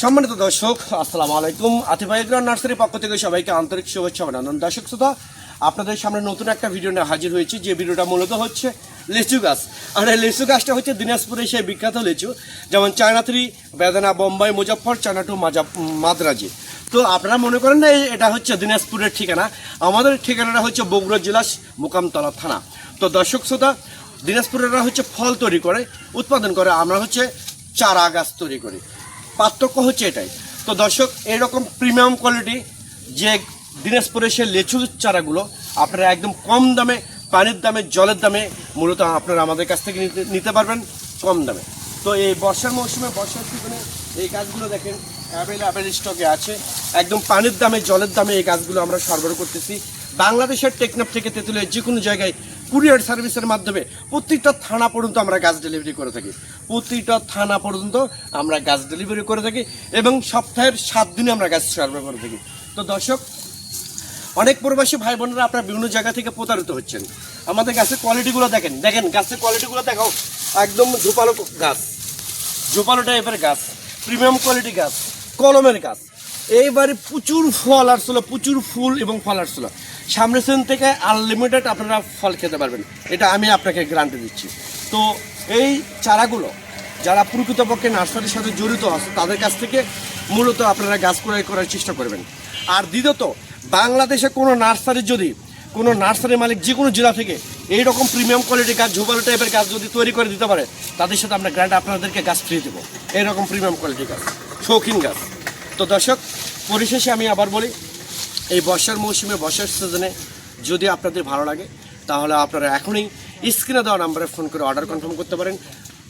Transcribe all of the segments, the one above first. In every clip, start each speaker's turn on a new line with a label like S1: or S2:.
S1: সম্মানিত দর্শক, আসসালামু আলাইকুম। আতিফ এগ্রো নার্সারি পক্ষ থেকে সবাইকে আন্তরিক শুভেচ্ছা অভিনন্দন। দর্শক শ্রোতা, আপনাদের সামনে নতুন একটা ভিডিও নিয়ে হাজির হয়েছি। যে ভিডিওটা মূলত হচ্ছে লিচু গাছ। আর এই লিচু গাছটা হচ্ছে দিনাজপুরে সেই বিখ্যাত লিচু, যেমন চায়না 3, বেদানা, বোম্বাই, মুজফ্ফর, চায়না 2, মাদ্রাজি। তো আপনারা মনে করেন না এটা হচ্ছে দিনাজপুরের ঠিকানা। আমাদের ঠিকানাটা হচ্ছে বগুড়া জেলা মোকামতলা থানা। তো দর্শক শ্রোতা, দিনাজপুরেরা হচ্ছে ফল তৈরি করে, উৎপাদন করে, আমরা হচ্ছে চারা গাছ তৈরি করি। পার্থক্য হচ্ছে এটাই। তো দর্শক, এইরকম প্রিমিয়াম কোয়ালিটি যে দিনাজপুরের সে লিচুর চারাগুলো আপনারা একদম কম দামে, পানির দামে, জলের দামে মূলত আপনারা আমাদের কাছ থেকে নিতে পারবেন কম দামে। তো এই বর্ষার মৌসুমে, বর্ষার সিজনে এই গাছগুলো দেখেন অ্যাভেলেবেল স্টকে আছে। একদম পানির দামে, জলের দামে এই গাছগুলো আমরা সরবরাহ করতেছি। বাংলাদেশের টেকনাফ থেকে তেঁতুলিয়া যে কোনো জায়গায় কুরিয়ার সার্ভিসের মাধ্যমে প্রত্যেকটা থানা পর্যন্ত আমরা গাছ ডেলিভারি করে থাকি। প্রতিটা থানা পর্যন্ত আমরা গাছ ডেলিভারি করে থাকি এবং সপ্তাহের 7 দিনে আমরা গাছ সরবরাহ করে থাকি। তো দর্শক, অনেক প্রবাসী ভাই বোনেরা আপনারা বিভিন্ন জায়গা থেকে প্রতারিত হচ্ছেন। আমাদের গাছের কোয়ালিটিগুলো দেখেন, গাছের কোয়ালিটিগুলো দেখাও। একদম ঝোপালো গাছ, ঝোপালো টাইপের গাছ, প্রিমিয়াম কোয়ালিটি গাছ, কলমের গাছ। এইবারে প্রচুর ফল আসছিল, প্রচুর ফুল এবং ফল আসছিল। সামনের সিজন থেকে আনলিমিটেড আপনারা ফল খেতে পারবেন, এটা আমি আপনাকে গ্যারান্টি দিচ্ছি। তো এই চারাগুলো যারা প্রকৃতপক্ষে নার্সারির সাথে জড়িত আছে তাদের কাছ থেকে মূলত আপনারা গাছ ক্রয় করার চেষ্টা করবেন। আর দ্বিতীয়ত, বাংলাদেশে কোনো নার্সারি মালিক যে কোনো জেলা থেকে এইরকম প্রিমিয়াম কোয়ালিটি গাছ, ঝোপালো টাইপের গাছ যদি তৈরি করে দিতে পারে, তাদের সাথে আমরা গ্যারান্টি আপনাদেরকে গাছ ফ্রি দেবো। এইরকম প্রিমিয়াম কোয়ালিটি গাছ, শৌখিন গাছ। তো দর্শক, পরিশেষে আমি আবার বলি, এই বর্ষার মৌসুমে, বর্ষার সিজনে যদি আপনাদের ভালো লাগে তাহলে আপনারা এখনই স্ক্রিনে দেওয়া নাম্বারে ফোন করে অর্ডার কনফার্ম করতে পারেন।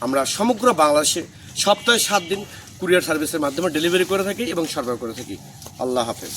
S1: আমরা সমগ্র বাংলাদেশে সপ্তাহে 7 দিন কুরিয়ার সার্ভিসের মাধ্যমে ডেলিভারি করে থাকি এবং সরবরাহ করে থাকি। আল্লাহ হাফেজ।